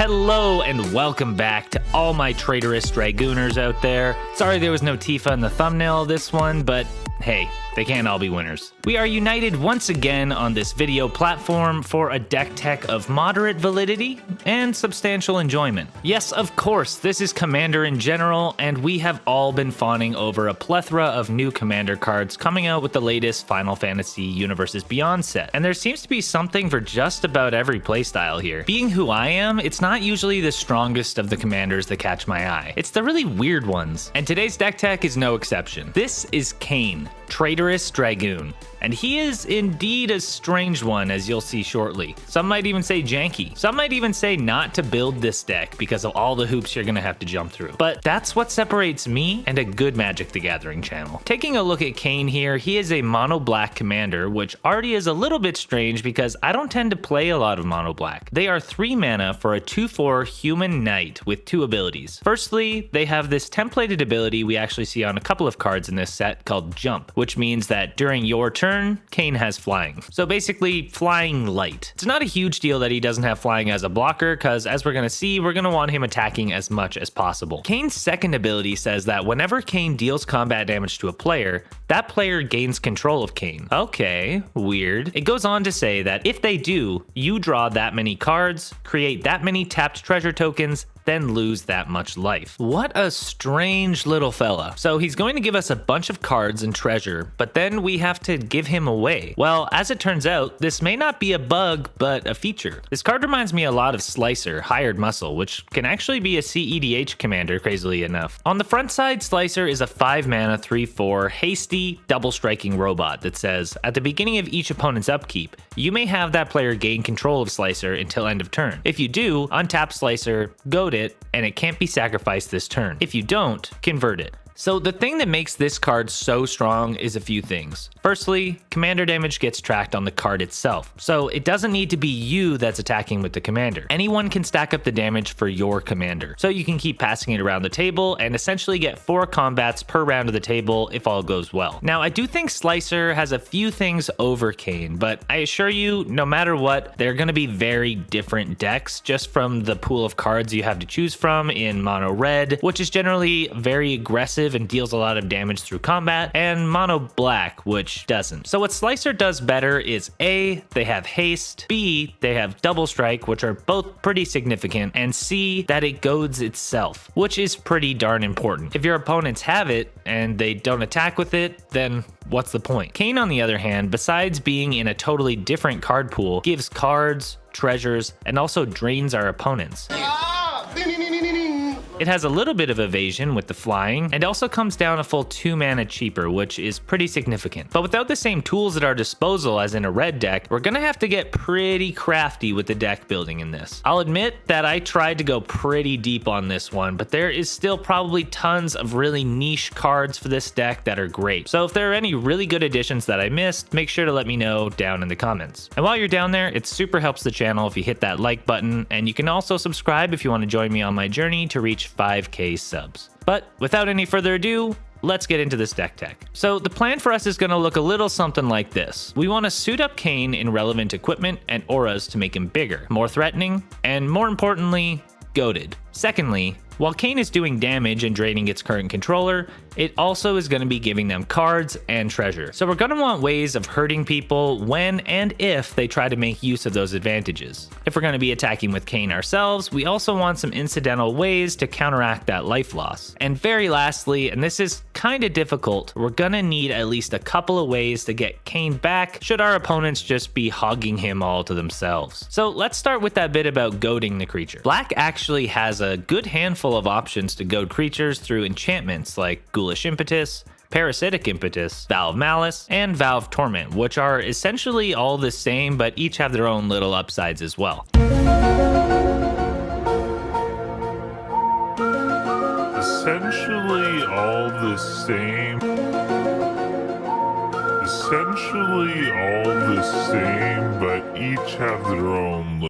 Hello and welcome back to all my traitorous dragooners out there. Sorry there was no Tifa in the thumbnail of this one, but hey, they can't all be winners. We are united once again on this video platform for a deck tech of moderate validity and substantial enjoyment. Yes, of course, this is Commander in general, and we have all been fawning over a plethora of new Commander cards coming out with the latest Final Fantasy Universes Beyond set, and there seems to be something for just about every playstyle here. Being who I am, it's not usually the strongest of the commanders that catch my eye. It's the really weird ones, and today's deck tech is no exception. This is Kain Traitorous Dragoon, and he is indeed a strange one, as you'll see shortly. Some might even say janky. Some might even say not to build this deck because of all the hoops you're gonna have to jump through. But that's what separates me and a good Magic the Gathering channel. Taking a look at Kain here, he is a mono black commander, which already is a little bit strange because I don't tend to play a lot of mono black. They are 3 mana for a 2/4 human knight with 2 abilities. Firstly, they have this templated ability we actually see on a couple of cards in this set called Jump, which means that during your turn, Kain has flying. So basically, flying light. It's not a huge deal that he doesn't have flying as a blocker, because as we're gonna see, we're gonna want him attacking as much as possible. Kain's second ability says that whenever Kain deals combat damage to a player, that player gains control of Kain. Okay, weird. It goes on to say that if they do, you draw that many cards, create that many tapped treasure tokens, then lose that much life. What a strange little fella. So he's going to give us a bunch of cards and treasure, but then we have to give him away. Well, as it turns out, this may not be a bug, but a feature. This card reminds me a lot of Slicer, Hired Muscle, which can actually be a CEDH commander, crazily enough. On the front side, Slicer is a 5 mana 3/4 hasty double striking robot that says, at the beginning of each opponent's upkeep, you may have that player gain control of Slicer until end of turn. If you do, untap Slicer, goad it, and it can't be sacrificed this turn. If you don't, convert it. So the thing that makes this card so strong is a few things. Firstly, commander damage gets tracked on the card itself, so it doesn't need to be you that's attacking with the commander. Anyone can stack up the damage for your commander, so you can keep passing it around the table and essentially get 4 combats per round of the table if all goes well. Now, I do think Slicer has a few things over Kain, but I assure you, no matter what, they're going to be very different decks just from the pool of cards you have to choose from in mono red, which is generally very aggressive and deals a lot of damage through combat, and mono black, which doesn't. So what Slicer does better is A, they have haste, B, they have double strike, which are both pretty significant, and C, that it goads itself, which is pretty darn important. If your opponents have it and they don't attack with it, then what's the point? Kain, on the other hand, besides being in a totally different card pool, gives cards, treasures, and also drains our opponents. It has a little bit of evasion with the flying, and also comes down a full 2 mana cheaper, which is pretty significant. But without the same tools at our disposal as in a red deck, we're gonna have to get pretty crafty with the deck building in this. I'll admit that I tried to go pretty deep on this one, but there is still probably tons of really niche cards for this deck that are great. So if there are any really good additions that I missed, make sure to let me know down in the comments. And while you're down there, it super helps the channel if you hit that like button, and you can also subscribe if you want to join me on my journey to reach 5K subs. But without any further ado, let's get into this deck tech. So the plan for us is going to look a little something like this. We want to suit up Kain in relevant equipment and auras to make him bigger, more threatening, and more importantly, goated. Secondly, while Kain is doing damage and draining its current controller, it also is going to be giving them cards and treasure. So we're going to want ways of hurting people when and if they try to make use of those advantages. If we're going to be attacking with Kain ourselves, we also want some incidental ways to counteract that life loss. And very lastly, and this is kind of difficult, we're going to need at least a couple of ways to get Kain back should our opponents just be hogging him all to themselves. So let's start with that bit about goading the creature. Black actually has a good handful of options to goad creatures through enchantments like Ghoulish Impetus, Parasitic Impetus, Valve Malice, and Valve Torment, which are essentially all the same, but each have their own little upsides as well. Essentially all the same. Essentially all the same, but each have their own.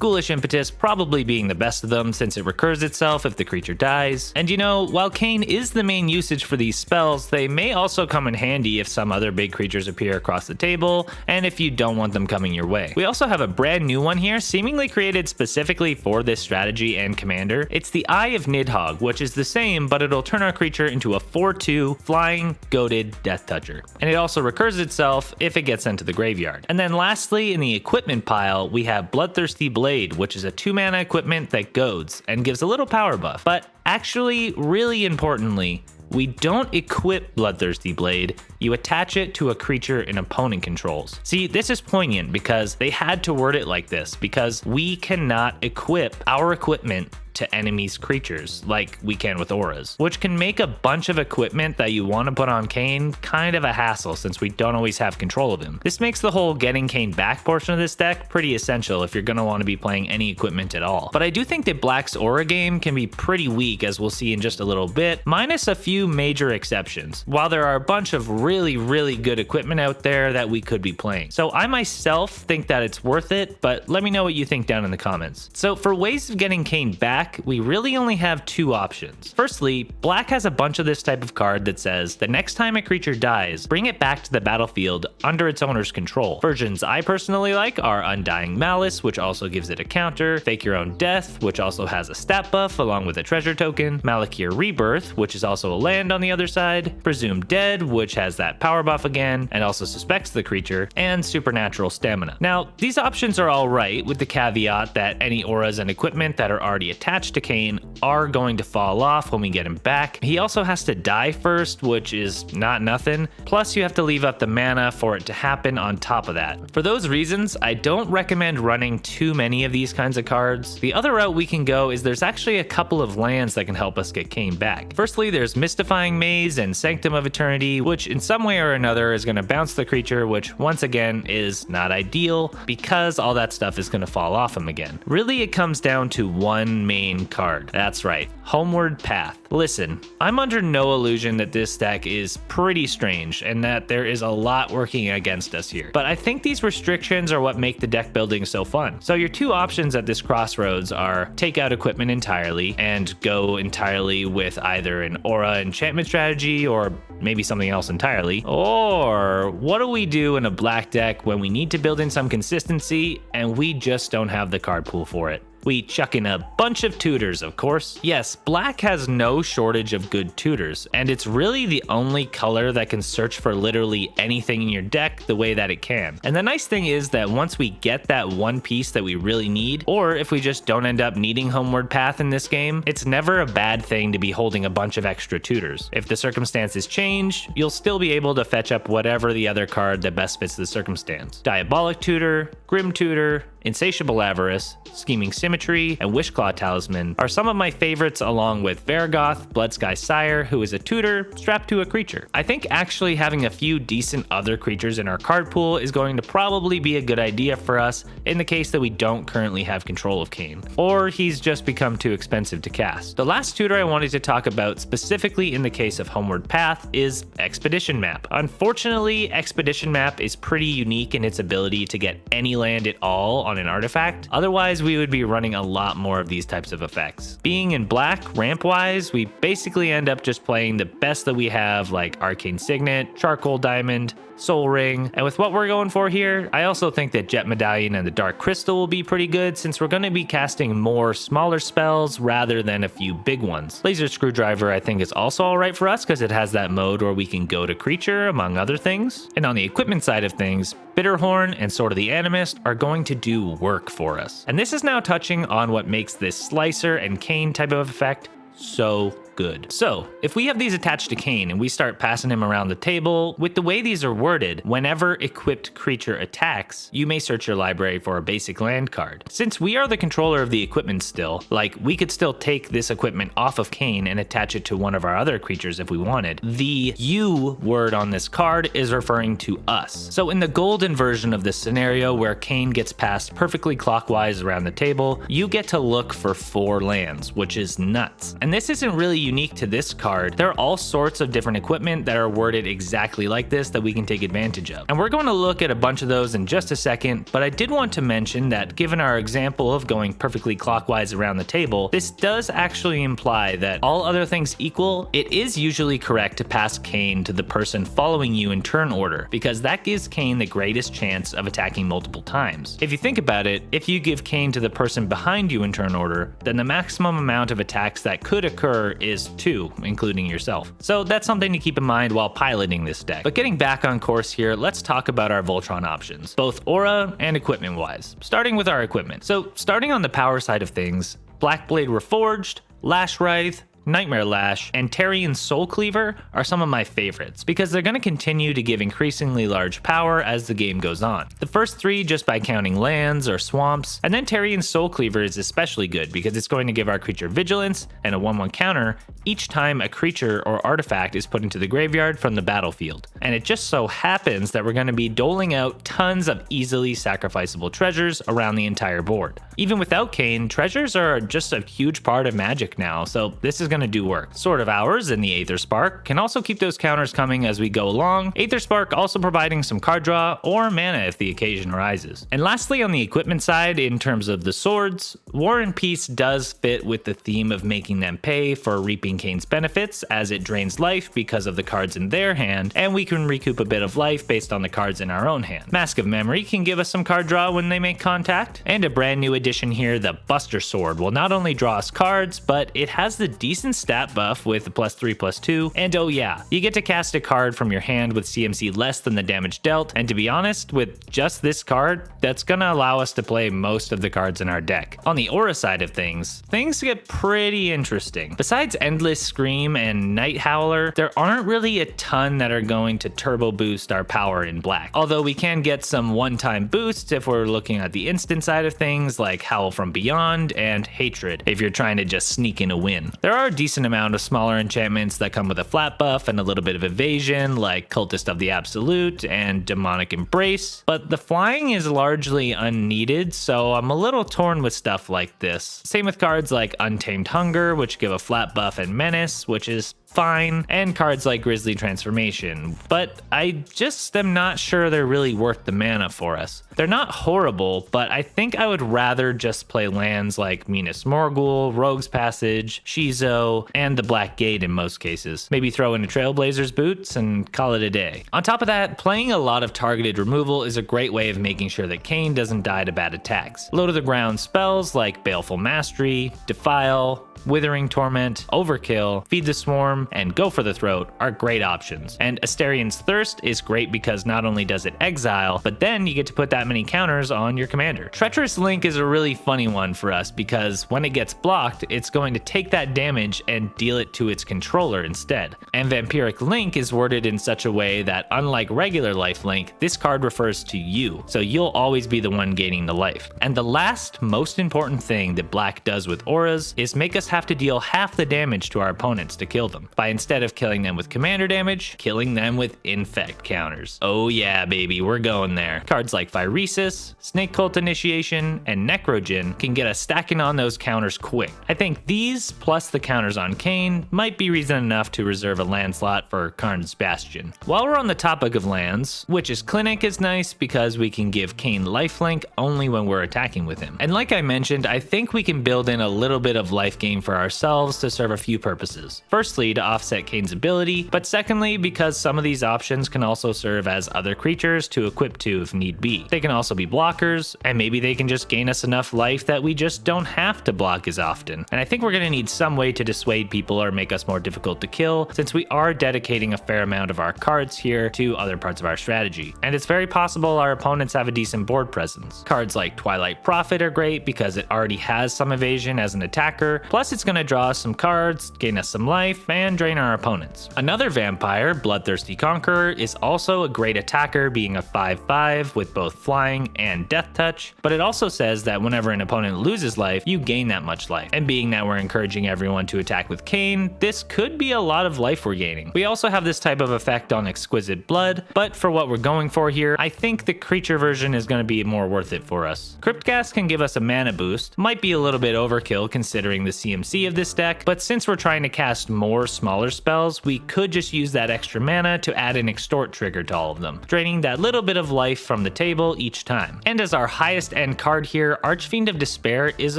Ghoulish Impetus probably being the best of them since it recurs itself if the creature dies. And you know, while Kain is the main usage for these spells, they may also come in handy if some other big creatures appear across the table and if you don't want them coming your way. We also have a brand new one here, seemingly created specifically for this strategy and commander. It's the Eye of Nidhogg, which is the same, but it'll turn our creature into a 4/2 flying goated Death Toucher. And it also recurs itself if it gets sent to the graveyard. And then lastly, in the equipment pile, we have Bloodthirsty Blade, which is a 2-mana equipment that goads and gives a little power buff. But actually, really importantly, we don't equip Bloodthirsty Blade, you attach it to a creature an opponent controls. See, this is poignant because they had to word it like this, because we cannot equip our equipment to enemies' creatures like we can with auras, which can make a bunch of equipment that you want to put on Kain kind of a hassle since we don't always have control of him. This makes the whole getting Kain back portion of this deck pretty essential if you're going to want to be playing any equipment at all. But I do think that Black's aura game can be pretty weak, as we'll see in just a little bit, minus a few major exceptions, while there are a bunch of really good equipment out there that we could be playing. So I myself think that it's worth it, but let me know what you think down in the comments. So for ways of getting Kain back, we really only have 2 options. Firstly, Black has a bunch of this type of card that says the next time a creature dies, bring it back to the battlefield under its owner's control. Versions I personally like are Undying Malice, which also gives it a counter, Fake Your Own Death, which also has a stat buff along with a treasure token, Malakir Rebirth, which is also a land on the other side, Presumed Dead, which has that power buff again and also suspects the creature, and Supernatural Stamina. Now, these options are alright, with the caveat that any auras and equipment that are already attached to Kain are going to fall off when we get him back. He also has to die first, which is not nothing. Plus, you have to leave up the mana for it to happen on top of that. For those reasons, I don't recommend running too many of these kinds of cards. The other route we can go is there's actually a couple of lands that can help us get Kain back. Firstly, there's Mystifying Maze and Sanctum of Eternity, which in some way or another is going to bounce the creature, which once again is not ideal because all that stuff is going to fall off him again. Really, it comes down to one main card. That's right, Homeward Path. Listen, I'm under no illusion that this deck is pretty strange and that there is a lot working against us here, but I think these restrictions are what make the deck building so fun. So your 2 options at this crossroads are take out equipment entirely and go entirely with either an aura enchantment strategy or maybe something else entirely, or what do we do in a Black deck when we need to build in some consistency and we just don't have the card pool for it? We chuck in a bunch of tutors, of course. Yes, Black has no shortage of good tutors, and it's really the only color that can search for literally anything in your deck the way that it can. And the nice thing is that once we get that one piece that we really need, or if we just don't end up needing Homeward Path in this game, it's never a bad thing to be holding a bunch of extra tutors. If the circumstances change, you'll still be able to fetch up whatever the other card that best fits the circumstance. Diabolic Tutor, Grim Tutor, Insatiable Avarice, Scheming Symmetry, and Wishclaw Talisman are some of my favorites, along with Vargoth, Bloodsky Sire, who is a tutor strapped to a creature. I think actually having a few decent other creatures in our card pool is going to probably be a good idea for us in the case that we don't currently have control of Kain, or he's just become too expensive to cast. The last tutor I wanted to talk about specifically in the case of Homeward Path is Expedition Map. Unfortunately, Expedition Map is pretty unique in its ability to get any land at all on an artifact. Otherwise, we would be running a lot more of these types of effects. Being in Black, ramp-wise, we basically end up just playing the best that we have, like Arcane Signet, Charcoal Diamond, Soul Ring, and with what we're going for here, I also think that Jet Medallion and the Dark Crystal will be pretty good since we're going to be casting more smaller spells rather than a few big ones. Laser Screwdriver I think is also alright for us because it has that mode where we can go to creature among other things. And on the equipment side of things, Bitterhorn and Sword of the Animist are going to do work for us. And this is now touching on what makes this Slicer and Kain type of effect so good. So, if we have these attached to Kain and we start passing him around the table, with the way these are worded, whenever equipped creature attacks, you may search your library for a basic land card. Since we are the controller of the equipment still, like we could still take this equipment off of Kain and attach it to one of our other creatures if we wanted. The you word on this card is referring to us. So in the golden version of this scenario where Kain gets passed perfectly clockwise around the table, you get to look for 4 lands, which is nuts. And this isn't really unique to this card, there are all sorts of different equipment that are worded exactly like this that we can take advantage of. And we're going to look at a bunch of those in just a second, but I did want to mention that given our example of going perfectly clockwise around the table, this does actually imply that all other things equal, it is usually correct to pass Kain to the person following you in turn order, because that gives Kain the greatest chance of attacking multiple times. If you think about it, if you give Kain to the person behind you in turn order, then the maximum amount of attacks that could occur is 2, including yourself. So that's something to keep in mind while piloting this deck. But getting back on course here, let's talk about our Voltron options, both aura and equipment wise. Starting with our equipment. So starting on the power side of things, Blackblade Reforged, Lash Writhe, Nightmare Lash, and Tarion Soul Cleaver are some of my favorites because they're going to continue to give increasingly large power as the game goes on. The first 3 just by counting lands or swamps, and then Tarion Soul Cleaver is especially good because it's going to give our creature vigilance and a 1/1 counter each time a creature or artifact is put into the graveyard from the battlefield. And it just so happens that we're going to be doling out tons of easily sacrificable treasures around the entire board. Even without Kain, treasures are just a huge part of Magic now, so this is going to do work. Sword of Hours and the Aether Spark can also keep those counters coming as we go along, Aether Spark also providing some card draw or mana if the occasion arises. And lastly, on the equipment side, in terms of the swords, War and Peace does fit with the theme of making them pay for reaping Kain's benefits, as it drains life because of the cards in their hand, and we can recoup a bit of life based on the cards in our own hand. Mask of Memory can give us some card draw when they make contact, and a brand new addition here, the Buster Sword, will not only draw us cards, but it has the decent stat buff with a +3/+2, and oh yeah, you get to cast a card from your hand with CMC less than the damage dealt, and to be honest, with just this card, that's gonna allow us to play most of the cards in our deck. On the aura side of things get pretty interesting. Besides Endless Scream and Night Howler, there aren't really a ton that are going to turbo boost our power in black, although we can get some one-time boosts if we're looking at the instant side of things like Howl from Beyond and Hatred if you're trying to just sneak in a win. There are a decent amount of smaller enchantments that come with a flat buff and a little bit of evasion like Cultist of the Absolute and Demonic Embrace, but the flying is largely unneeded, so I'm a little torn with stuff like this. Same with cards like Untamed Hunger, which give a flat buff and Menace, which is fine, and cards like Grisly Transformation, but I just am not sure they're really worth the mana for us. They're not horrible, but I think I would rather just play lands like Minas Morgul, Rogue's Passage, Shizo, and the Black Gate in most cases. Maybe throw in a Trailblazer's Boots and call it a day. On top of that, playing a lot of targeted removal is a great way of making sure that Kain doesn't die to bad attacks. Low to the ground spells like Baleful Mastery, Defile, Withering Torment, Overkill, Feed the Swarm, and Go for the Throat are great options. And Astarion's Thirst is great because not only does it exile, but then you get to put that many counters on your commander. Treacherous Link is a really funny one for us because when it gets blocked, it's going to take that damage and deal it to its controller instead. And Vampiric Link is worded in such a way that unlike regular lifelink, this card refers to you, so you'll always be the one gaining the life. And the last most important thing that black does with auras is make us have to deal half the damage to our opponents to kill them, by instead of killing them with commander damage, killing them with infect counters. Oh yeah, baby, we're going there. Cards like Phyresis, Snake Cult Initiation, and Necrogen can get us stacking on those counters quick. I think these, plus the counters on Kain, might be reason enough to reserve a land slot for Karn's Bastion. While we're on the topic of lands, Witch's Clinic is nice because we can give Kain lifelink only when we're attacking with him. And like I mentioned, I think we can build in a little bit of life gain for ourselves to serve a few purposes. Firstly, to offset Kain's ability, but secondly, because some of these options can also serve as other creatures to equip to if need be. They can also be blockers, and maybe they can just gain us enough life that we just don't have to block as often. And I think we're going to need some way to dissuade people or make us more difficult to kill, since we are dedicating a fair amount of our cards here to other parts of our strategy. And it's very possible our opponents have a decent board presence. Cards like Twilight Prophet are great because it already has some evasion as an attacker, plus it's going to draw us some cards, gain us some life, and and drain our opponents. Another vampire, Bloodthirsty Conqueror, is also a great attacker, being a 5/5 with both flying and death touch, but it also says that whenever an opponent loses life, you gain that much life. And being that we're encouraging everyone to attack with Kain, this could be a lot of life we're gaining. We also have this type of effect on Exquisite Blood, but for what we're going for here, I think the creature version is going to be more worth it for us. Cryptghast can give us a mana boost, might be a little bit overkill considering the CMC of this deck, but since we're trying to cast more smaller spells, we could just use that extra mana to add an extort trigger to all of them, draining that little bit of life from the table each time. And as our highest end card here, Archfiend of Despair is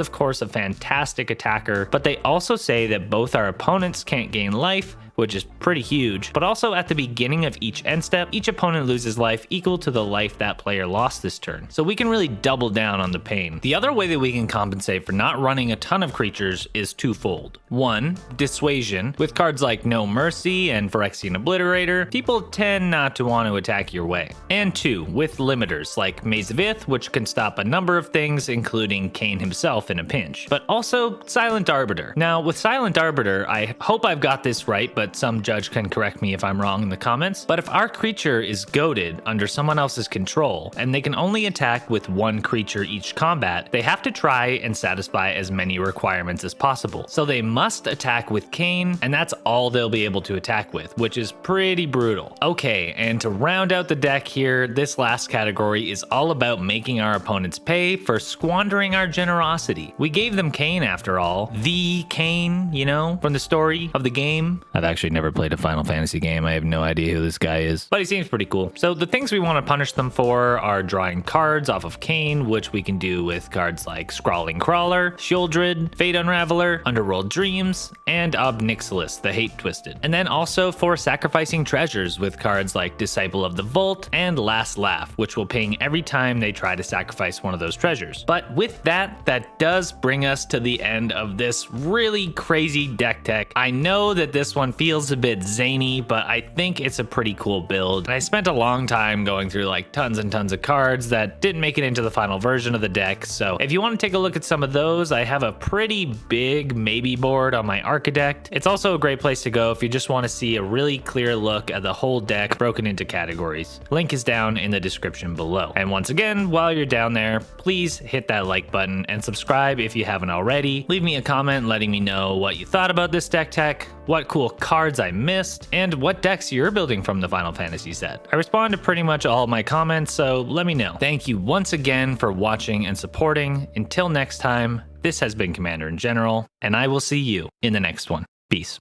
of course a fantastic attacker, but they also say that both our opponents can't gain life, which is pretty huge, but also at the beginning of each end step, each opponent loses life equal to the life that player lost this turn. So we can really double down on the pain. The other way that we can compensate for not running a ton of creatures is twofold. One, Dissuasion. With cards like No Mercy and Phyrexian Obliterator, people tend not to want to attack your way. And two, with limiters like Maze of Ith, which can stop a number of things, including Kain himself in a pinch. But also Silent Arbiter. Now with Silent Arbiter, I hope I've got this right, but some judge can correct me if I'm wrong in the comments. But if our creature is goated under someone else's control, and they can only attack with one creature each combat, they have to try and satisfy as many requirements as possible. So they must attack with Kain, and that's all they'll be able to attack with, which is pretty brutal. Okay, and to round out the deck here, this last category is all about making our opponents pay for squandering our generosity. We gave them Kain after all. The Kain, you know, from the story of the game. I've actually never played a Final Fantasy game. I have no idea who this guy is, but he seems pretty cool. So the things we want to punish them for are drawing cards off of Kain, which we can do with cards like Scrawling Crawler, Shieldred, Fate Unraveler, Underworld Dreams, and Ob Nixilis, the Hate Twisted. And then also for sacrificing treasures with cards like Disciple of the Vault and Last Laugh, which will ping every time they try to sacrifice one of those treasures. But with that does bring us to the end of this really crazy deck tech. I know that this one feels a bit zany, but I think it's a pretty cool build. And I spent a long time going through like tons and tons of cards that didn't make it into the final version of the deck. So if you want to take a look at some of those, I have a pretty big maybe board on my Archidect. It's also a great place to go if you just want to see a really clear look at the whole deck broken into categories. Link is down in the description below. And once again, while you're down there, please hit that like button and subscribe if you haven't already. Leave me a comment letting me know what you thought about this deck tech, what cool cards I missed, and what decks you're building from the Final Fantasy set. I respond to pretty much all of my comments, so let me know. Thank you once again for watching and supporting. Until next time, this has been Commander in General, and I will see you in the next one. Peace.